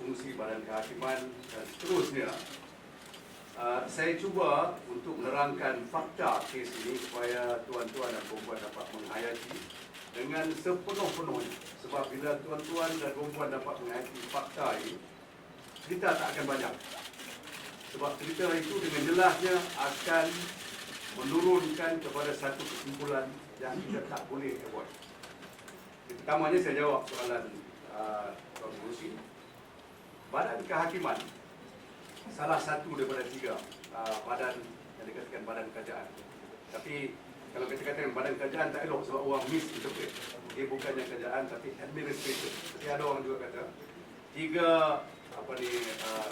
Fungsi Badan Kehakiman dan seterusnya. Saya cuba untuk menerangkan fakta kes ini supaya tuan-tuan dan puan-puan dapat menghayati dengan sepenuh-penuhnya. Sebab bila tuan-tuan dan puan-puan dapat menghayati fakta ini, cerita tak akan banyak. Sebab cerita itu dengan jelasnya akan menurunkan kepada satu kesimpulan yang kita tak boleh avoid. Pertamanya saya jawab soalan Tuan Pengerusi. Badan Kehakiman salah satu daripada tiga badan yang dikatakan badan kerajaan. Tapi kalau kita katakan badan kerajaan tak elok sebab orang misinterpret. Dia bukannya kerajaan tapi administration. Jadi ada orang juga kata tiga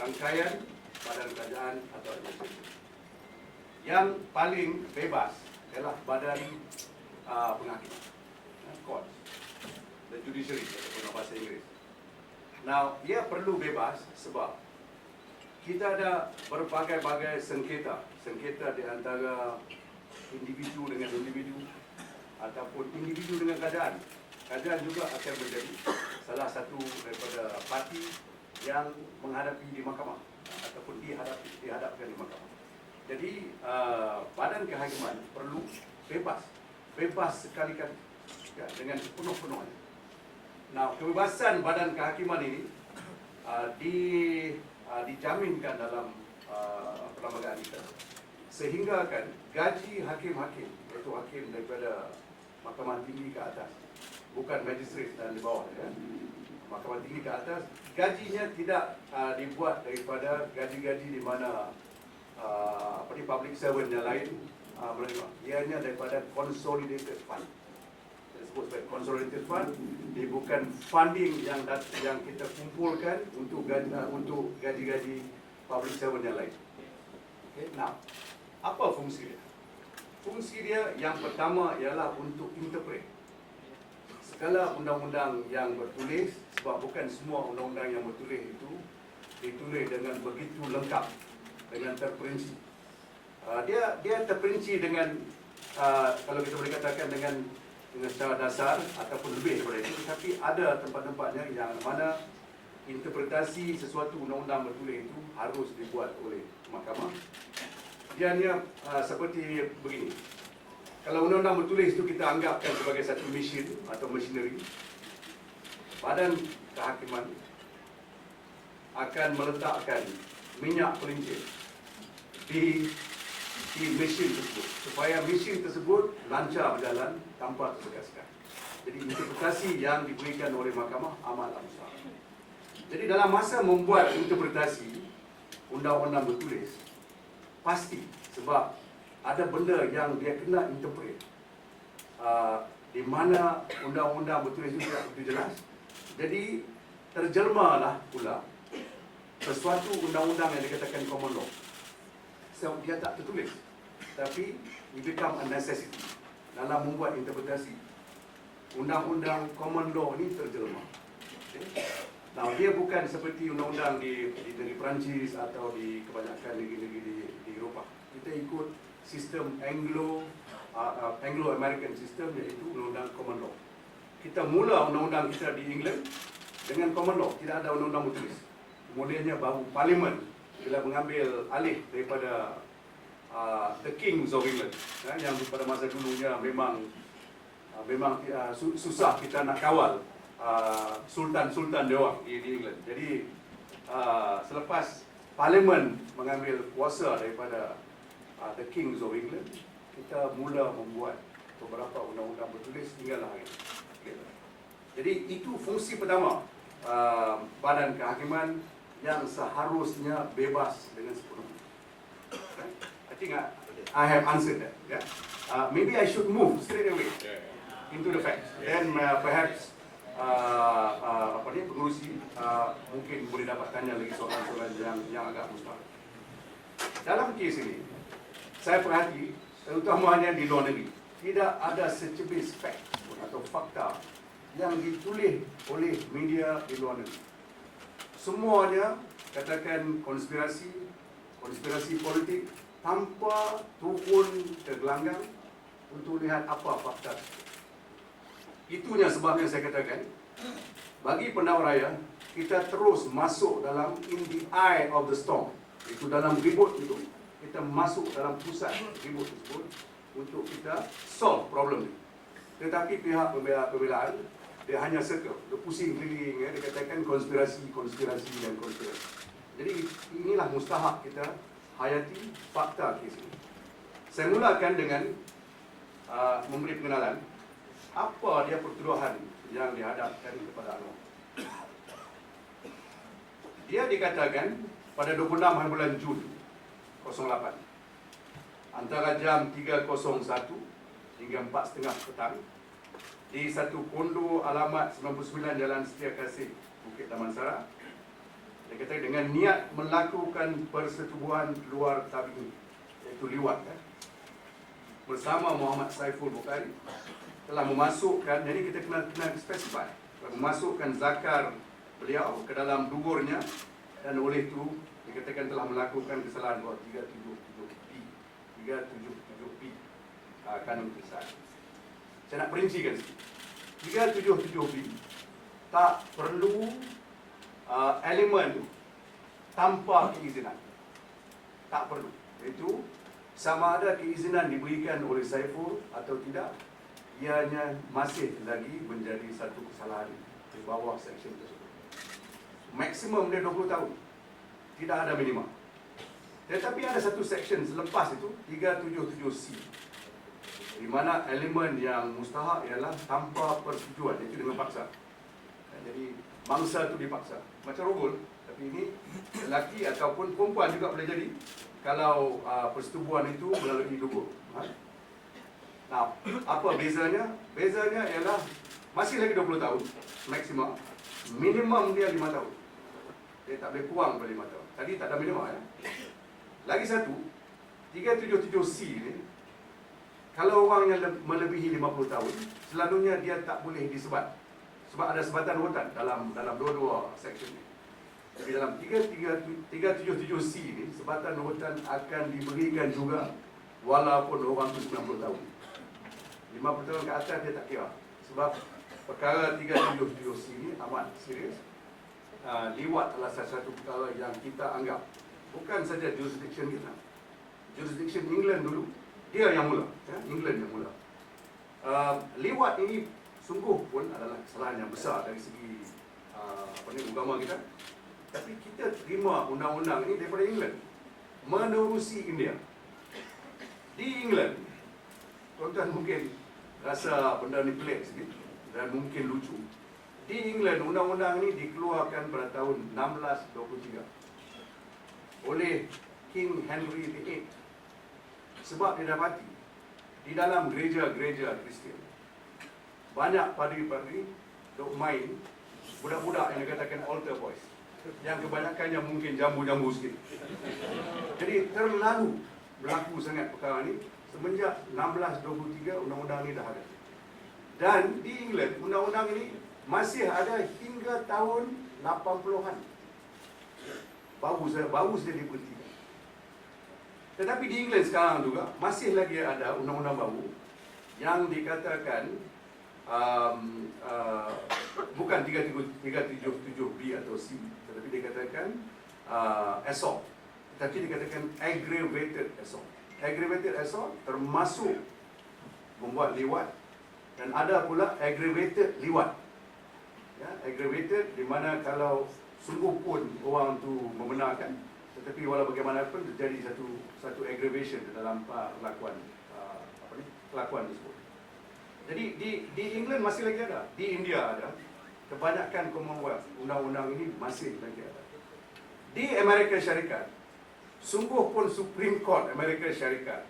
rangkaian badan kerajaan atau administration. Yang paling bebas ialah badan penghakiman, court, the judiciary ataupun bahasa Inggeris. Now, ia perlu bebas sebab kita ada berbagai-bagai sengketa di antara individu dengan individu ataupun individu dengan kerajaan. Kerajaan juga akan menjadi salah satu daripada parti yang menghadapi di mahkamah ataupun dihadapkan di mahkamah. Jadi, Badan Kehakiman perlu bebas sekali-kali dengan sepenuh-penuhnya. Nah, kebebasan Badan Kehakiman ini dijaminkan dalam perlembagaan kita, sehingga kan gaji hakim-hakim, iaitu hakim daripada Mahkamah Tinggi ke atas, bukan magistrat dan di bawah, ya. Mahkamah Tinggi ke atas, gajinya tidak dibuat daripada gaji-gaji di mana public servant yang lain menerima. Ianya daripada consolidated fund. Disebut sebagai consolidated fund. Dia bukan funding yang kita kumpulkan untuk gaji-gaji public servant yang lain. Okay, now, apa fungsi dia? Fungsi dia yang pertama ialah untuk interpret segala undang-undang yang bertulis, sebab bukan semua undang-undang yang bertulis itu ditulis dengan begitu lengkap, dengan terperinci. Dia terperinci dengan kalau kita boleh katakan dengan secara dasar ataupun lebih daripada itu, tapi ada tempat-tempatnya yang mana interpretasi sesuatu undang-undang bertulis itu harus dibuat oleh mahkamah. Dia seperti begini. Kalau undang-undang bertulis itu kita anggapkan sebagai satu mesin atau machinery, Badan Kehakiman akan meletakkan minyak pelincir di mesin tersebut supaya mesin tersebut lancar berjalan tanpa tersekat-sekat. Jadi interpretasi yang diberikan oleh mahkamah amat besar. Jadi dalam masa membuat interpretasi undang-undang bertulis, pasti sebab ada benda yang dia kena interpret, di mana undang-undang bertulis itu tidak begitu jelas. Jadi terjemahlah pula sesuatu undang-undang yang dikatakan common law. So, dia tak tertulis, tapi it become a necessity dalam membuat interpretasi. Undang-undang common law ni terjelma. Okay. Now, dia bukan seperti undang-undang di negeri Perancis atau di kebanyakan negeri-negeri di Eropah. Kita ikut sistem Anglo-American system, iaitu undang-undang common law. Kita mula undang-undang kita di England dengan common law, tidak ada undang-undang bertulis. Kemudiannya baru Parlimen bila mengambil alih daripada the Kings of England, yang pada masa dulunya memang susah kita nak kawal sultan-sultan dia orang di England. Jadi selepas Parlimen mengambil kuasa daripada the Kings of England, kita mula membuat beberapa undang-undang bertulis hinggalah hari ini. Jadi itu fungsi pertama Badan Kehakiman yang seharusnya bebas dengan sepenuhnya. I think I have answered that. Yeah? Maybe I should move straight away into the facts. Then perhaps pengurusi mungkin boleh dapat tanya lagi soalan-soalan yang agak mustahil. Dalam kes ini, saya perhati, terutamanya di luar negeri, tidak ada secebis fact atau fakta yang ditulis oleh media di luar negeri. semuanya katakan konspirasi politik tanpa turun ke gelanggang untuk lihat apa fakta. Itunya sebabnya saya katakan, bagi Pendawa Raya, kita terus masuk dalam in the eye of the storm. Itu dalam ribut itu, kita masuk dalam pusat ribut tersebut untuk kita solve problem ini. Tetapi pihak pembelaan, dia hanya circle, dia pusing keliling, dia katakan konspirasi dan konspirasi. Jadi inilah mustahak kita hayati fakta kes ini. Saya mulakan dengan memberi pengenalan apa dia pertuduhan yang dihadapkan kepada Anwar. Dia dikatakan pada 26 hari bulan Jun 08 antara jam 3.01 hingga 4.30 petang di satu kondo alamat 99 Jalan Setia Kasih, Bukit Damansara. Dia kata dengan niat melakukan persetubuhan luar tabi'i, iaitu liwat, bersama Muhammad Saiful Bukhari, telah memasukkan, jadi kita kena spesify, telah memasukkan zakar beliau ke dalam duburnya, dan oleh itu dikatakan telah melakukan kesalahan buat 377B kanun kesalahan. Saya nak perincikan sikit. 377B tak perlu elemen tanpa keizinan. Tak perlu. Itu sama ada keizinan diberikan oleh Saiful atau tidak, ianya masih lagi menjadi satu kesalahan di bawah seksyen tersebut. Maksimum dia 20 tahun. Tidak ada minima. Tetapi ada satu seksyen selepas itu, 377C, di mana elemen yang mustahak ialah tanpa persetujuan, iaitu dengan paksa. Jadi mangsa itu dipaksa. Macam rogol, tapi ini lelaki ataupun perempuan juga boleh jadi kalau persetubuhan itu melalui dubur. Nah, apa bezanya? Bezanya ialah masih lagi 20 tahun maksimum. Minimum dia 5 tahun. Dia tak boleh kurang daripada 5 tahun. Tadi tak ada minimum ya. Lagi satu, 377C ni, kalau orang yang melebihi 50 tahun, selalunya dia tak boleh disebat. Sebab ada sebatan rutan dalam dua-dua seksyen ni. Jadi dalam 377C ni, sebatan rutan akan diberikan juga walaupun orang tu 90 tahun. 50 tahun ke atas dia tak kira. Sebab perkara 377C ni amat serius. Liwat adalah satu perkara yang kita anggap bukan saja jurisdiction kita. Jurisdiction England dulu, dia yang mula, England yang mula. Liwat ini sungguh pun adalah kesalahan yang besar dari segi agama kita. Tapi kita terima undang-undang ini daripada England, menerusi India. Di England, tuan-tuan mungkin rasa benda ni pelik sikit dan mungkin lucu. Di England, undang-undang ini dikeluarkan pada tahun 1623 oleh King Henry VIII. Sebab dia dapati di dalam gereja-gereja Kristian banyak padri-padri duk main budak-budak yang dikatakan altar boys, yang kebanyakannya mungkin jambu-jambu sikit. Jadi terlalu berlaku sangat perkara ini. Semenjak 1623 undang-undang ini dah ada. Dan di England, undang-undang ini masih ada hingga tahun 80-an. Baru saja diberhentikan. Tetapi di England sekarang juga masih lagi ada undang-undang baru yang dikatakan bukan 377B atau C, tetapi dikatakan assault. Tetapi dikatakan aggravated assault. Aggravated assault termasuk membuat liwat, dan ada pula aggravated liwat. Ya, aggravated di mana kalau sungguh pun orang tu membenarkan, tetapi walau bagaimanapun terjadi satu aggravation dalam perlakuan perlakuan tersebut. Jadi di England masih lagi ada, di India ada, kebanyakan Commonwealth undang-undang ini masih lagi ada. Di Amerika Syarikat, sungguh pun Supreme Court Amerika Syarikat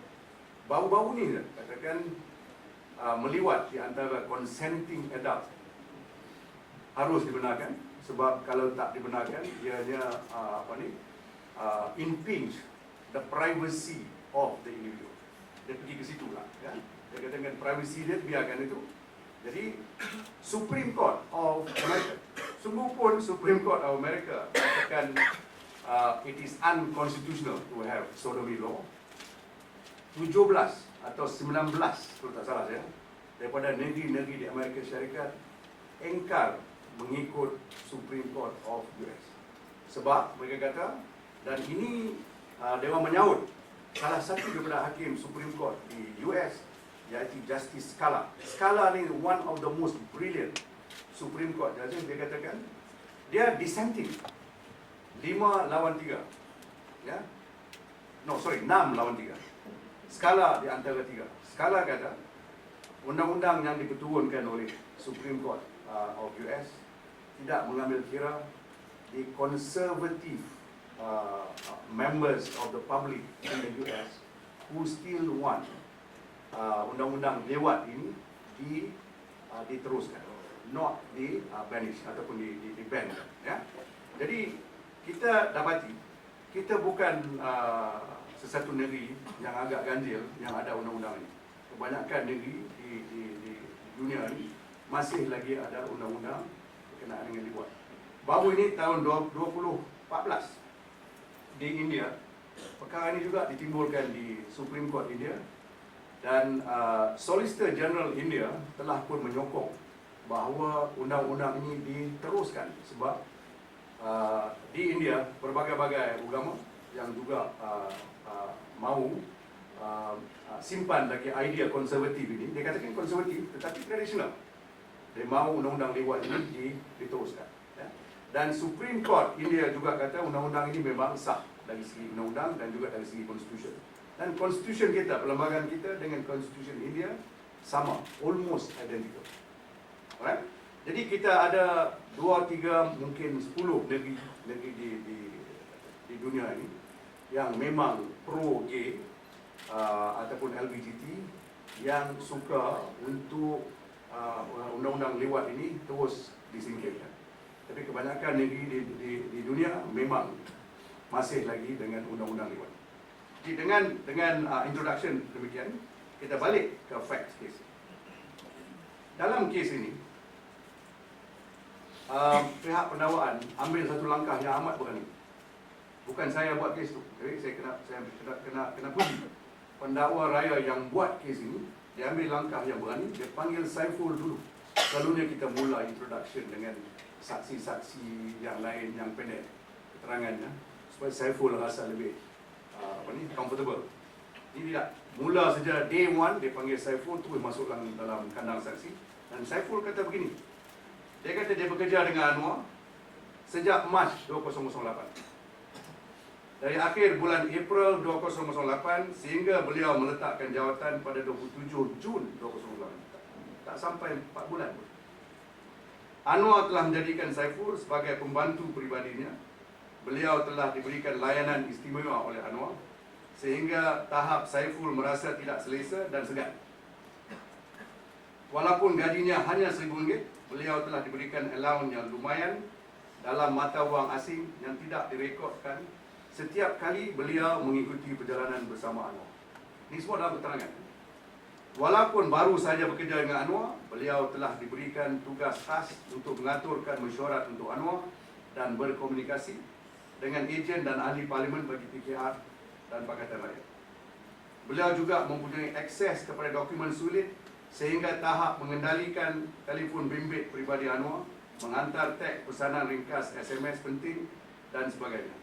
baru-baru ni katakan meliwat di antara consenting adult harus dibenarkan, sebab kalau tak dibenarkan ianya impinge the privacy of the individual. Dia pergi ke situ lah, ya. Dia katakan privacy dia biarkan itu, Jadi Supreme Court of America, sungguh pun Supreme Court of America katakan it is unconstitutional to have sodomy law. 17 atau 19 kalau tak salah saya, daripada negeri-negeri di Amerika Syarikat engkar mengikut Supreme Court of US. Sebab mereka kata, dan ini Dewan menyaut salah satu daripada hakim Supreme Court di US, iaitu Justice Scalia. Scalia ni one of the most brilliant Supreme Court judges. Dia katakan dia dissenting 5 lawan 3, ya, 6 lawan 3. Skala di antara 3. Skala kata undang-undang yang diperturunkan oleh Supreme Court of US tidak mengambil kira the conservative members of the public in the US who still want undang-undang lewat ini diteruskan, not di banish ataupun di ban, ya. Jadi kita dapati kita bukan sesuatu negeri yang agak ganjil yang ada undang-undang ini. Kebanyakan negeri di dunia ini masih lagi ada undang-undang berkenaan dengan dibuat. Baru ini tahun 2014 di India, perkara ini juga ditimbulkan di Supreme Court India, dan Solicitor General India telah pun menyokong bahawa undang-undang ini diteruskan sebab di India berbagai-bagai agama yang juga mau simpan lagi idea konservatif ini. Dia katakan konservatif tetapi tradisional. Dia mau undang-undang lewat ini diteruskan, ya. Dan Supreme Court India juga kata undang-undang ini memang sah dari segi undang-undang dan juga dari segi constitution. Dan constitution kita, perlembagaan kita dengan constitution India sama, almost identical. Alright? Jadi kita ada 2, 3, mungkin 10 negeri di dunia ini yang memang pro-gay ataupun LGBT yang suka untuk undang-undang lewat ini terus disingkirkan. Tapi kebanyakan negeri di dunia memang masih lagi dengan undang-undang lewat. Jadi dengan introduction demikian, kita balik ke facts case. Dalam kes ini, pihak pendakwaan ambil satu langkah yang amat berani. Bukan saya buat kes tu, jadi saya kena puji pendakwa raya yang buat kes ini. Dia ambil langkah yang berani. Dia panggil Saiful dulu. Selalunya kita mula introduction dengan saksi-saksi yang lain yang pendek keterangannya supaya Saiful rasa lebih comfortable. Ini tidak. Mula saja day one dia panggil Saiful terus masuk dalam kandang saksi, dan Saiful kata begini. Dia kata dia bekerja dengan Anwar sejak Mac 2008. Dari akhir bulan April 2008 sehingga beliau meletakkan jawatan pada 27 Jun 2008. Tak sampai 4 bulan pun. Anwar telah menjadikan Saiful sebagai pembantu peribadinya. Beliau telah diberikan layanan istimewa oleh Anwar sehingga tahap Saiful merasa tidak selesa dan segan. Walaupun gajinya hanya RM1,000, beliau telah diberikan allowance yang lumayan dalam mata wang asing yang tidak direkodkan setiap kali beliau mengikuti perjalanan bersama Anwar. Ini semua dalam keterangan. Walaupun baru saja bekerja dengan Anwar, beliau telah diberikan tugas khas untuk mengaturkan mesyuarat untuk Anwar dan berkomunikasi dengan ejen dan ahli parlimen bagi PKR dan Pakatan Rakyat. Beliau juga mempunyai akses kepada dokumen sulit sehingga tahap mengendalikan telefon bimbit peribadi Anwar, menghantar teks pesanan ringkas SMS penting dan sebagainya.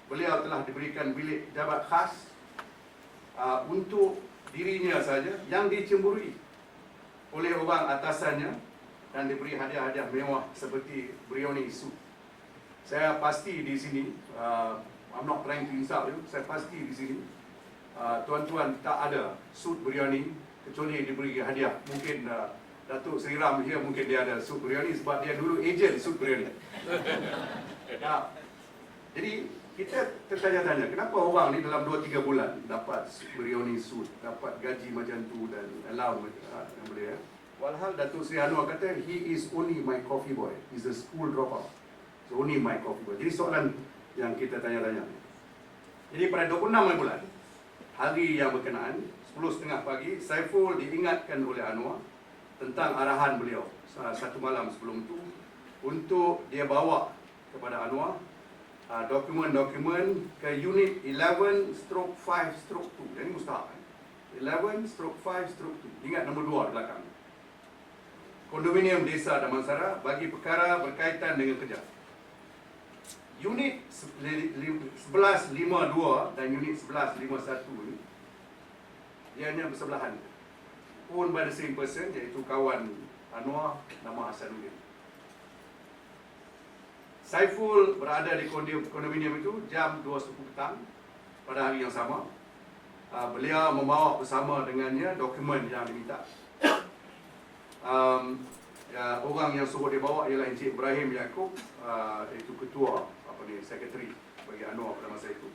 Beliau telah diberikan bilik jabat khas untuk dirinya saja yang dicemburui oleh orang atasannya dan diberi hadiah-hadiah mewah seperti Brioni suit. Saya pasti di sini, I'm not trying to insult you, saya pasti di sini tuan-tuan tak ada suit Brioni kecuali diberi hadiah. Mungkin Datuk Seri Ram here, mungkin dia ada suit Brioni sebab dia dulu ejen suit Brioni. Jadi kita tertanya-tanya, kenapa orang ni dalam 2-3 bulan dapat Brioni suit, dapat gaji macam tu dan allowance yang boleh, ya? Walhal Datuk Seri Anwar kata, he is only my coffee boy, he's a school dropout, so only my coffee boy. Jadi soalan yang kita tanya-tanya. Jadi pada 26 bulan, hari yang berkenaan, 10.30 pagi, Saiful diingatkan oleh Anwar tentang arahan beliau satu malam sebelum itu untuk dia bawa kepada Anwar dokumen-dokumen ke unit 11/5/2. Ini mustahak. 11/5/2. Ingat nombor 2 di belakang. Kondominium Desa Damansara bagi perkara berkaitan dengan kerja. Unit 1152 dan unit 1151 ni ianya bersebelahan. Owned by the same person, iaitu kawan Anwar nama Hasanuddin. Saiful berada di kondominium itu jam 2:30 petang pada hari yang sama. Beliau membawa bersama dengannya dokumen yang diminta. Orang yang suruh dia bawa ialah Encik Ibrahim Yaakob, iaitu ketua sekretari bagi Anwar pada masa itu.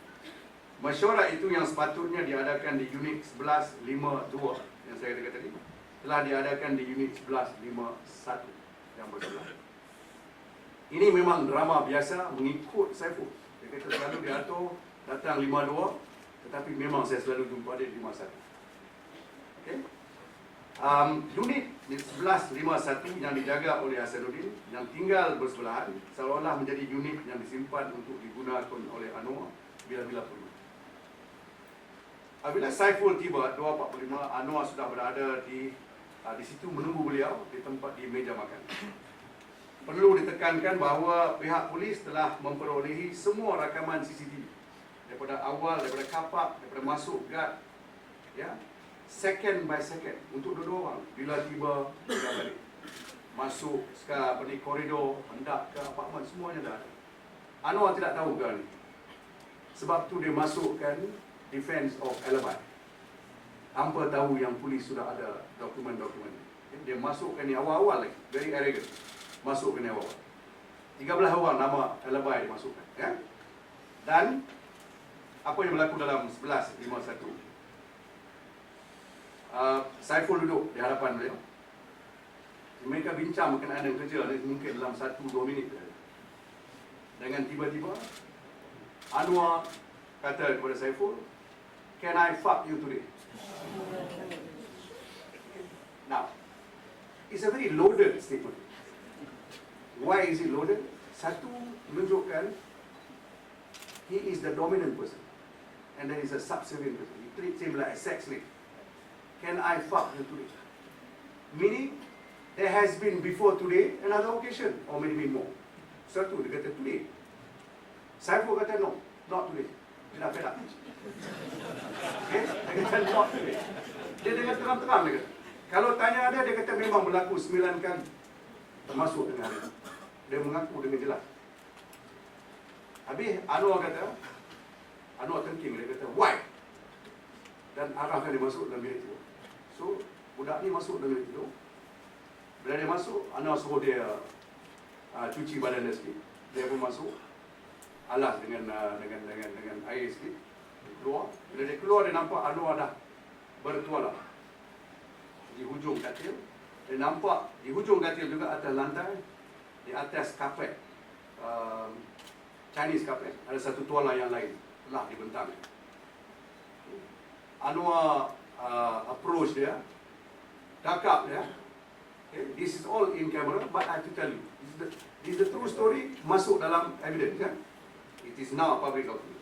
Mesyuarat itu yang sepatutnya diadakan di unit 1152 yang saya kata tadi telah diadakan di unit 1151 yang bersebelah. Ini memang drama biasa mengikut Saiful. Dia kata selalu diatur datang 52, tetapi memang saya selalu jumpa dia di 51. Okey. Unit 1151 yang dijaga oleh Hasanuddin yang tinggal bersebelahan seolah-olah menjadi unit yang disimpan untuk digunakan oleh Anwar bila-bila perlu. Apabila Saiful tiba 2:45, Anwar sudah berada di situ menunggu beliau di tempat di meja makan. Perlu ditekankan bahawa pihak polis telah memperolehi semua rakaman CCTV daripada awal, daripada kapak, daripada masuk guard, ya, second by second untuk dua-dua orang. Bila tiba, bila balik, masuk koridor, hendak ke apartmen, semuanya dah ada. Anwar tidak tahu ke ni. Sebab tu dia masukkan defense of alibi. Tanpa tahu yang polis sudah ada dokumen-dokumen. Dia masukkan ni awal-awal lagi, very arrogant. Masukkan ni awal. 13 orang nama alibi dia masukkan, ya. Dan apa yang berlaku dalam 1151? Saiful duduk di hadapan beliau. Mereka bincang berkenaan dengan kerja mungkin dalam 1-2 minit. Dengan tiba-tiba Anwar kata kepada Saiful, "Can I fuck you today?" Now, it's a very loaded statement. Why is it loaded? Satu, menunjukkan he is the dominant person and there is a subservient person. He treats him like a sex slave. Can I fuck you today? Meaning, there has been before today another occasion or maybe more. Satu, dia kata today. Saiful kata no, not today. Dia dah fed up. Okay? Dia kata not today. Dia dengan terang-terang dia kata. Kalau tanya dia kata memang berlaku 9 kali. Termasuk dengan hari. Dia mengaku dengan jelas. Habis Anwar thinking, dia kata why? Dan arahkan dia masuk dalam bilik tidur. So budak ni masuk dalam bilik tidur. Bila dia masuk, Anwar suruh dia cuci badan dia sikit. Dia pun masuk, alas dengan air sikit. Dia keluar. Bila dia keluar, dia nampak Anwar dah bertualang di hujung katil. Dia nampak di hujung katil juga atas lantai, di atas kapet, Chinese kapet, ada satu tuala yang lain telah dibentang. Anwar approach dia, cakap dia, okay, this is all in camera, but I have to tell you, this is the true story, masuk dalam evidence, kan? It is now public document.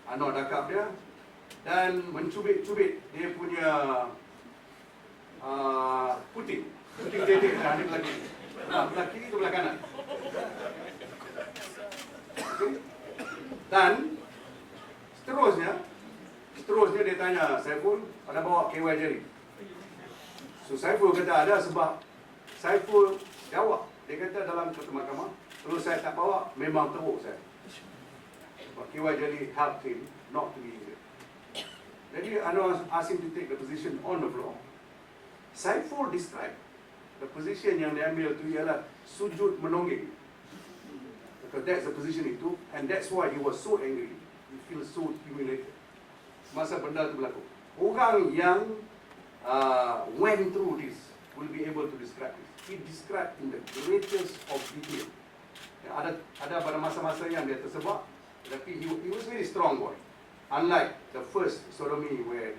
Anwar cakap dia dan mencubit-cubit dia punya puting titik ada lagi. Belah kiri ke belah kanan. Okay. Dan seterusnya dia tanya Saiful, ada bawa KY Jerry? So Saiful kata ada, sebab Saiful jawab. Dia kata dalam satu mahkamah, kalau saya tak bawa, memang teruk saya. Sebab KY Jerry helped him not to be injured. Jadi Anwar asked him to take the position on the floor. Saiful describe the position yang diambil itu ialah sujud menongging. Because that's the position he took, and that's why he was so angry. He feels so humiliated. Masa benda itu berlaku. Orang yang went through this will be able to describe this. He described in the greatest of detail. Ada pada masa-masa yang dia tersebab, tetapi he was very strong boy. Unlike the first sodomy where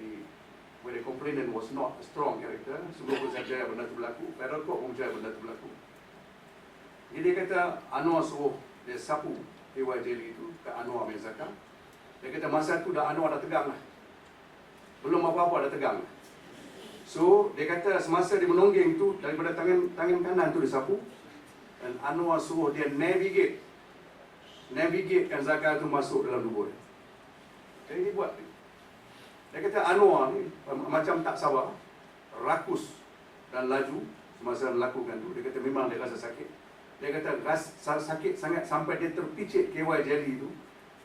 where the complainant was not a strong character. Semua pun saya percaya benda tu berlaku. Federal Court pun percaya benda tu berlaku. Jadi dia kata Anwar suruh dia sapu KY Jelly itu ke Anwar bin Zakar. Dia kata masa tu dah Anwar dah tegang lah. Belum apa-apa dah tegang lah. So dia kata semasa dia menonggeng tu daripada tangan kanan tu dia sapu. Dan Anwar suruh dia navigatekan Zakar tu masuk dalam tubuh dia. Jadi dia buat. Dia kata Anwar ni macam tak sabar, rakus dan laju semasa melakukan tu. Dia kata memang dia rasa sakit. Dia kata sakit sangat sampai dia terpicit KY Jelly tu,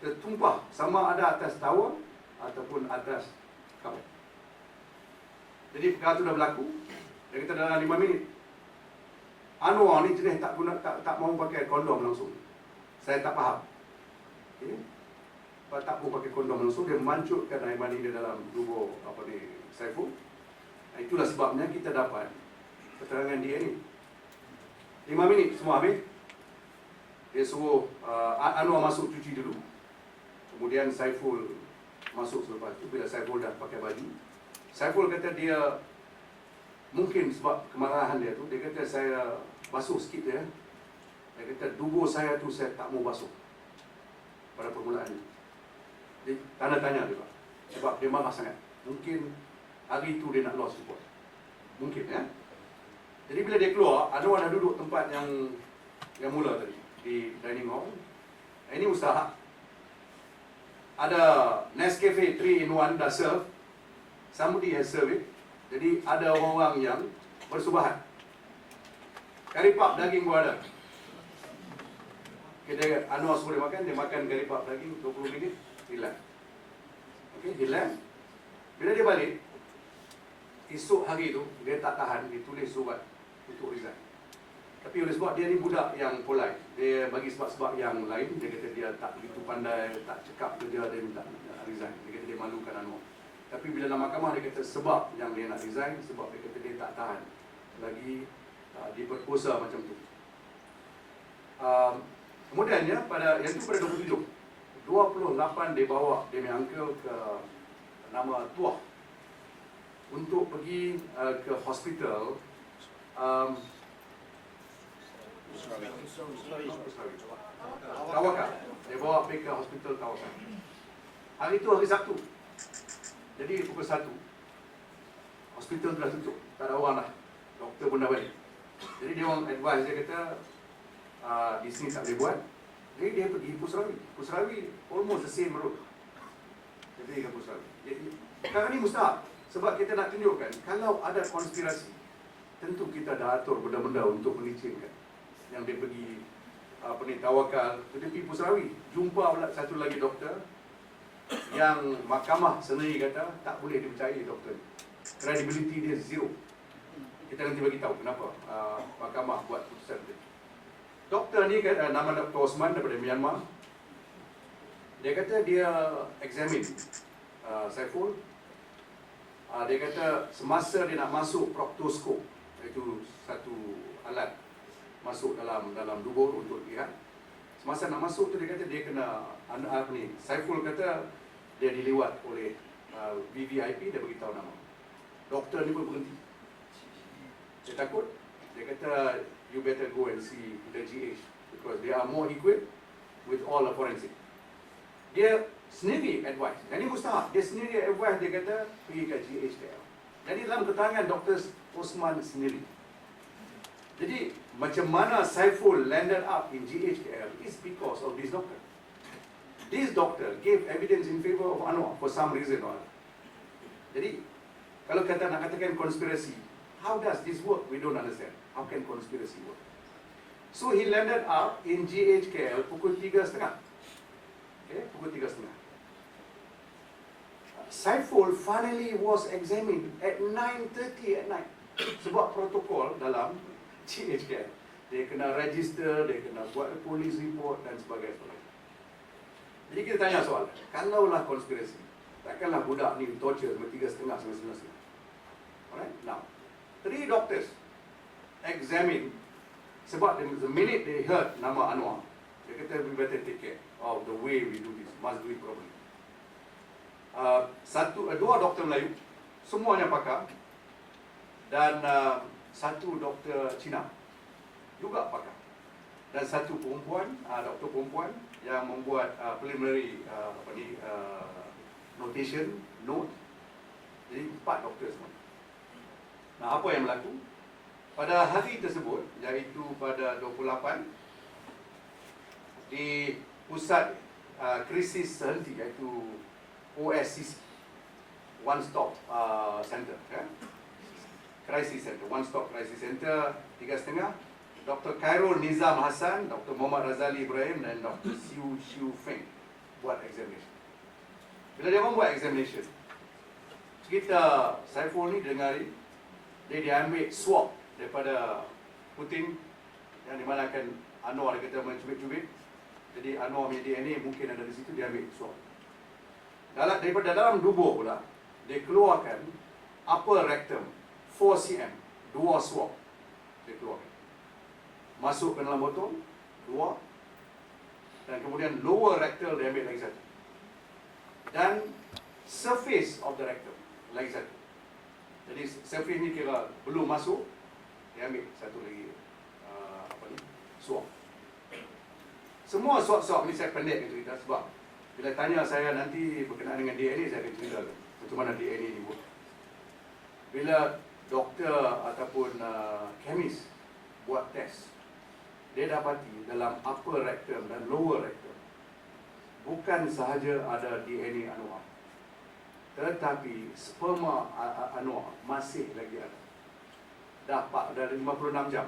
tertumpah sama ada atas tawar ataupun atas kapal. Jadi perkara tu dah berlaku. Dia kata dalam 5 minit. Anwar ni jenis tak mahu pakai kondom langsung. Saya tak faham. Okay. Tak mahu pakai kondom langsung, dia mancutkan air mani dia dalam tubuh Saiful. Itulah sebabnya kita dapat keterangan dia ni. 5 minit semua habis. Dia suruh Anwar masuk cuci dulu. Kemudian Saiful masuk selepas tu. Bila Saiful dah pakai baju, Saiful kata dia mungkin sebab kemarahan dia tu, dia kata saya basuh sikit dia. Dia kata tubuh saya tu saya tak mau basuh pada permulaannya. Dia tanda tanya dia, Pak. Sebab dia marah sangat. Mungkin hari itu dia nak lost report. Mungkin, ya. Jadi bila dia keluar, Anwar dah duduk tempat yang mula tadi, di dining hall. Ini usaha. Ada Nescafe 3-in-1 dah serve. Somebody has served it. Jadi ada orang-orang yang bersubahat. Karipap daging pun ada. Okay, dia, Anwar suruh dia makan karipap daging 20 minit. Hilang. Okey, hilang. Bila dia balik, esok hari tu dia tak tahan, dia tulis surat untuk resign. Tapi oleh sebab dia ni budak yang polite, dia bagi sebab-sebab yang lain. Dia kata dia tak begitu pandai, tak cekap kerja, dia minta resign. Dia kata dia malukan Anwar. Tapi bila dalam mahkamah dia kata sebab yang dia nak resign, sebab dia kata dia tak tahan lagi diperkosa macam tu. Kemudiannya pada yang tu pada 28 dia bawa dia punya uncle ke nama Tuah untuk pergi ke hospital Tawakal. Dia bawa pergi ke hospital Tawakal. Hari itu hari Sabtu. Jadi pukul 1 hospital tu dah tutup, tak ada orang dah. Doktor pun dah balik. Jadi dia orang advise, dia kata di sini tak boleh buat. Jadi dia pergi Pusrawi. Pusrawi almost the same road. Dia pergi ke Pusrawi. Sekarang ni mustahak. Sebab kita nak tunjukkan, kalau ada konspirasi, tentu kita dah atur benda-benda untuk melicinkan. Yang dia pergi Tawakal, dia pergi Pusrawi. Jumpa pula satu lagi doktor yang mahkamah sendiri kata tak boleh dipercayai doktor ni. Credibility dia zero. Kita nanti bagi tahu kenapa mahkamah buat putusan dia. Doktor ni nama Dr. Osman daripada Myanmar. Dia kata dia examine Saiful. Dia kata semasa dia nak masuk proctoscope, iaitu satu alat masuk dalam dubur untuk lihat. Semasa nak masuk tu dia kata dia kena Saiful kata dia diliwat oleh VVIP. Dia beritahu nama. Doktor ni pun berhenti. Dia takut. Dia kata you better go and see the GH because they are more equipped with all the forensic. Dia sendiri advice. Yang ini mustahak. Dia sendiri advice, dia kata pergi ke GHKL. Jadi dalam keterangan Dr. Osman sendiri. Jadi macam mana Saiful landed up in GHKL is because of this doctor. This doctor gave evidence in favor of Anwar for some reason or other. Jadi kalau kita nak katakan konspirasi, how does this work? We don't understand. How can conspiracy work? So he landed up in GHKL pukul 3.30. Okay, pukul 3.30. Saiful finally was examined at 9:30 at night. Sebab protokol dalam GHKL, dia kena register, dia kena buat police report dan sebagainya. Jadi kita tanya soalan, kalaulah konspirasi, takkanlah budak ni torture sampai 3.30 sampai 9.30. Alright, now 3 doctors examine. Sebab the minute they heard nama Anwar, dia kata we better take care of the way we do this, must do it properly. 2 doktor Melayu semuanya pakar. Dan satu doktor Cina juga pakar. Dan satu perempuan, doktor perempuan yang membuat preliminary notation, note. Jadi 4 doktor semua. Nah, apa yang berlaku? Pada hari tersebut, iaitu pada 28, di pusat krisis sehenti, iaitu OSCC, One Stop Center, ya? Crisis Center, One Stop Crisis Center, 3.30, Dr. Khairul Nizam Hassan, Dr. Muhammad Razali Ibrahim dan Dr. Xiu Feng buat examination. Bila dia membuat examination, kita Saiful ni dengari, dia diambil swab daripada Putin, yang dimanakan Anwar dia kata mencubit-cubit. Jadi Anwar punya DNA mungkin ada di situ, dia ambil swab. Daripada dalam tubuh pula, dia keluarkan upper rectum 4 cm, 2 swab dia keluarkan. Masuk ke dalam botol, 2, dan kemudian lower rectal dia ambil lagi 1. Dan surface of the rectum lagi 1. Jadi surface ni kira belum masuk, dia ambil 1 lagi swab. Semua swab-swab ni saya pendek cerita sebab bila tanya saya nanti berkenaan dengan DNA, saya akan cerita macam mana DNA ni buat. Bila doktor ataupun chemist buat test, dia dapati dalam upper rectum dan lower rectum bukan sahaja ada DNA Anwar, tetapi sperma Anwar masih lagi ada. Dapat dari 56 jam.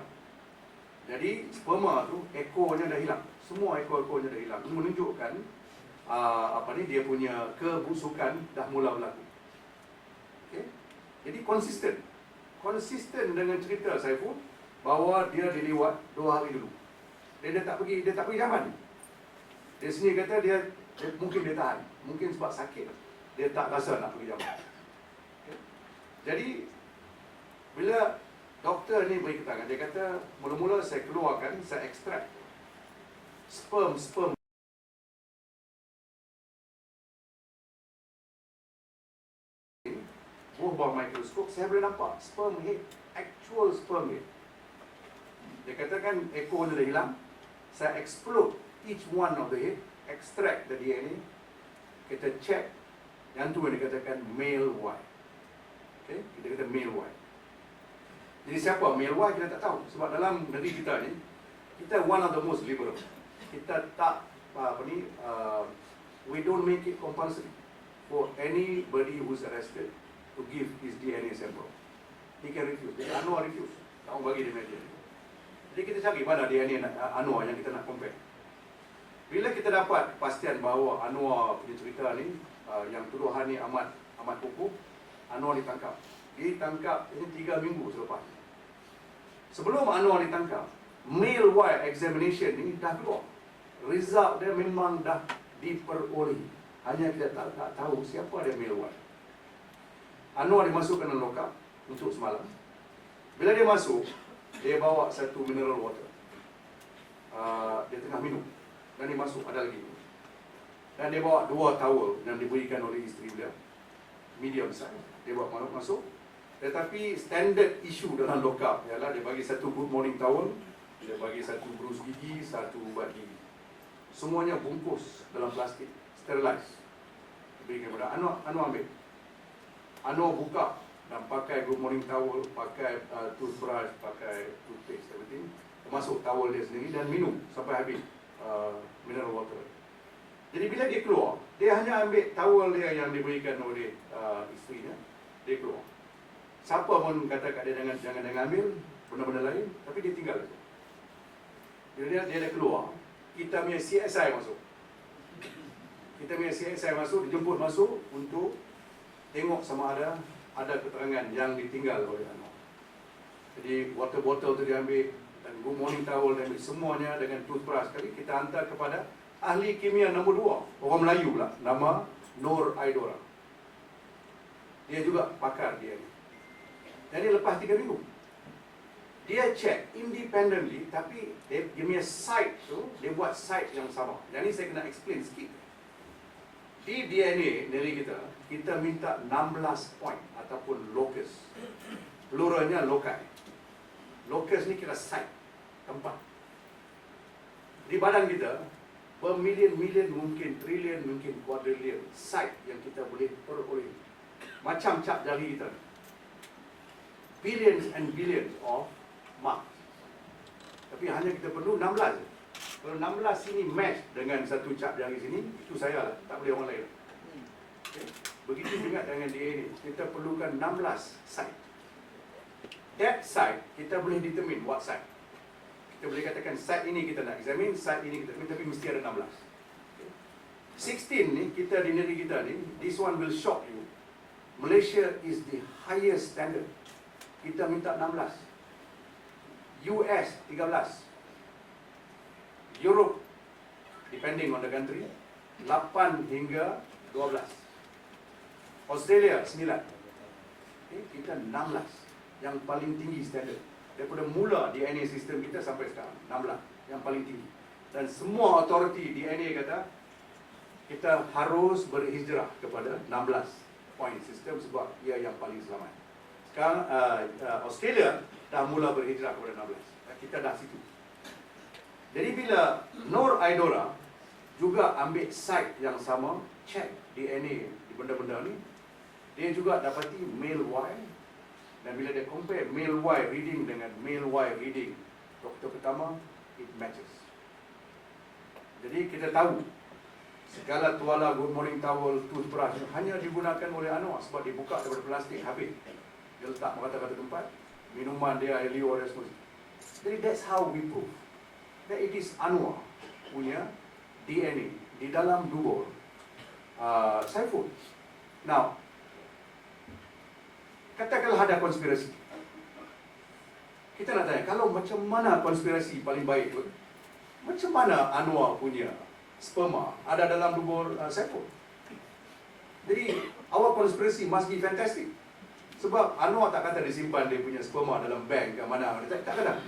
Jadi sperma tu ekornya dah hilang. Semua ekor-ekornya dah hilang. Ini menunjukkan dia punya kebusukan dah mula berlaku. Okay? Jadi konsisten dengan cerita Saiful bahawa dia diliwat 2 hari dulu. Dia tak pergi Yaman. Dia sendiri kata dia mungkin dia tahan, mungkin sebab sakit dia tak rasa nak pergi Yaman. Okay? Jadi bila doktor ni beri keterangan, dia kata mula-mula saya keluarkan, saya ekstrak sperm bawah mikroskop, saya boleh nampak sperm head, actual sperm head. Dia katakan ekor dia dah hilang. Saya explode each one of the head, extract the DNA, kita check, yang tu yang dikatakan male Y. Okay? Kita kata male Y. Jadi siapa male Y kita tak tahu. Sebab dalam negeri kita ni, kita one of the most liberal. Kita tak we don't make it compulsory for anybody who's arrested to give his DNA sample. He can refuse. Jadi Anwar refuse. Tak mau bagi dia DNA. Jadi kita cari mana DNA Anwar yang kita nak compare. Bila kita dapat kepastian bahawa Anwar punya cerita ni, yang tuduhan ni amat kukuh, Anwar ditangkap. Ditangkap ini 3 minggu selepas. Sebelum Anwar ditangkap, male Y examination ni dah keluar. Result dia memang dah diperoleh. Hanya kita tak tahu siapa dia male Y. Anwar dimasukkan dalam lokap untuk semalam. Bila dia masuk, dia bawa satu mineral water. Dia tengah minum. Dan dia masuk, ada lagi. Dan dia bawa 2 towel yang diberikan oleh isteri beliau. Medium size. Dia bawa masuk. Tetapi standard issue dalam lokap ialah dia bagi satu good morning towel, dia bagi satu berus gigi, satu ubat gigi. Semuanya bungkus dalam plastik, sterilize. Diberikan kepada Anwar ambil. Anwar buka dan pakai good morning towel, pakai toothbrush, pakai toothpaste, everything. Termasuk towel dia sendiri dan minum sampai habis mineral water. Jadi bila dia keluar, dia hanya ambil towel dia yang diberikan oleh isterinya. Dia keluar. Siapa pun kata kat dia jangan ambil benda-benda lain, tapi dia tinggal saja. Bila dia dah keluar, kita punya CSI masuk. Kita punya CSI masuk, dijemput masuk untuk tengok sama ada keterangan yang ditinggal oleh Anwar. Jadi water bottle tu diambil dan good morning towel diambil, semuanya dengan toothbrush sekali kita hantar kepada ahli kimia nombor 2, orang Melayu pula, nama Nur Aidora. Dia juga pakar dia ni. Jadi lepas 3 minggu dia check independently, tapi dia punya site tu, dia buat site yang sama. Yang ni saya kena explain sikit. Di DNA nilai kita minta 16 point ataupun locus. Pluralnya loci. Locus ni kira site, tempat. Di badan kita, bermilion-milion mungkin, trilion mungkin, quadrillion site yang kita boleh peroleh. Macam cap jari kita. Billions and billions of marks. Tapi hanya kita perlu 16 je. Kalau 16 sini match dengan satu cap jari sini, itu saya lah, tak boleh orang lain. Okay. Begitu juga dengan DNA, kita perlukan 16 site. That site, kita boleh determine what site. Kita boleh katakan site ini kita nak examine, site ini kita examine, tapi mesti ada 16. Okay. 16 ni, kita di negeri kita ni, this one will shock you. Malaysia is the highest standard. Kita minta 16. US 13. Europe, depending on the country, 8 hingga 12. Australia 9. Okay, kita 16. Yang paling tinggi standard. Daripada mula DNA sistem kita sampai sekarang, 16. Yang paling tinggi. Dan semua authority DNA kata, kita harus berhijrah kepada 16 point sistem sebab ia yang paling selamat. Sekarang Australia dah mula berhijrah kepada 16. Kita dah situ. Jadi bila Nur Aidora juga ambil site yang sama, check DNA di benda-benda ni, dia juga dapati male Y, dan bila dia compare male Y reading dengan male Y reading doktor pertama, it matches. Jadi kita tahu segala tuala good morning towel, toothbrush hanya digunakan oleh Anwar sebab dibuka daripada plastik habis. Dia letak merata-rata tempat, minuman dia air liur dan semua. Jadi that's how we prove that it is Anwar punya DNA di dalam dubur Saiful. Now, katakanlah ada konspirasi. Kita nak tanya, kalau macam mana konspirasi paling baik tu? Macam mana Anwar punya sperma ada dalam dubur Saiful? Jadi, our konspirasi must be fantastic. Sebab Anwar tak kata dia simpan dia punya sperma dalam bank ke mana. Dia tak kata.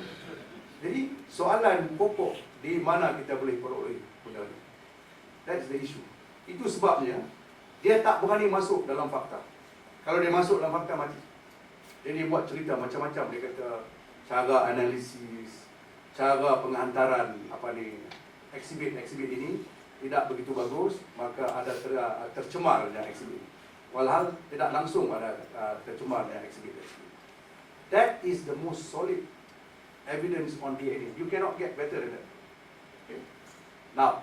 Jadi, soalan pokok di mana kita boleh peroleh benda ni. That's the issue. Itu sebabnya, dia tak berani masuk dalam fakta. Kalau dia masuk dalam fakta, mati. Jadi, dia buat cerita macam-macam. Dia kata, cara analisis, cara penghantaran eksibit ini tidak begitu bagus, maka ada tercemar dengan eksibit. Walhal tidak langsung ada tercemar dengan eksibit. That is the most solid evidence on DNA. You cannot get better than that. Okay. Now,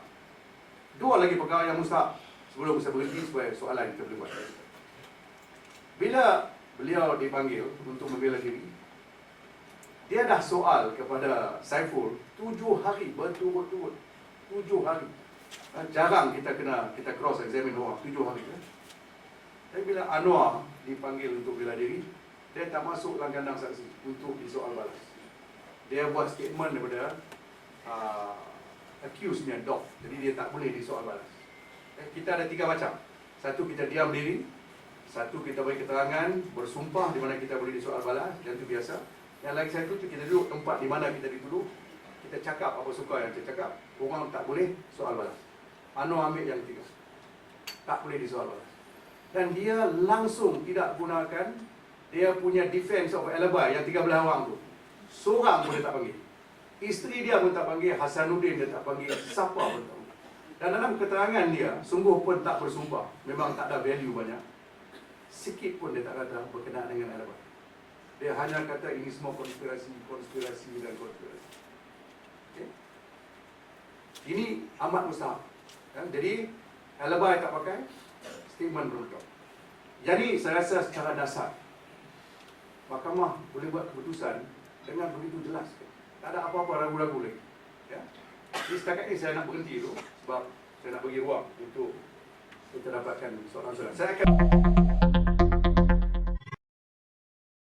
dua lagi perkara yang mustahak sebelum saya berhenti supaya soalan kita boleh buat. Bila beliau dipanggil untuk membela diri, dia dah soal kepada Saiful 7 hari berturut-turut. 7 hari. Jarang kita cross examine orang 7 hari. Tapi bila Anwar dipanggil untuk bela diri, dia tak masuk dalam kandang saksi untuk disoal balas. Dia buat statement daripada accused-nya dog. Jadi dia tak boleh disoal balas. Kita ada 3 macam. Satu, kita diam diri. Satu, kita beri keterangan, bersumpah di mana kita boleh disoal balas. Dan itu biasa. Yang lagi satu tu, kita duduk tempat di mana kita dituduh. Kita cakap apa suka yang kita cakap. Orang tak boleh soal balas. Anwar ambil yang 3. Tak boleh disoal balas. Dan dia langsung tidak gunakan dia punya defense of alibi yang 13 orang tu. Seorang pun dia tak panggil. Isteri dia pun tak panggil, Hasanuddin dia tak panggil, siapa pun tak panggil. Dan dalam keterangan dia, sungguh pun tak bersumpah. Memang tak ada value banyak. Sikit pun dia tak kata berkenaan dengan alibi. Dia hanya kata ini semua konspirasi dan konspirasi. Okay? Ini amat mustahak. Jadi, alibi tak pakai, statement berlekat. Jadi, saya rasa secara dasar, mahkamah boleh buat keputusan dengan begitu jelas. Tak ada apa-apa ragu-ragu lagi. Ya? Jadi setakat ini saya nak berhenti dulu sebab saya nak bagi ruang untuk kita dapatkan soalan-soalan. Saya akan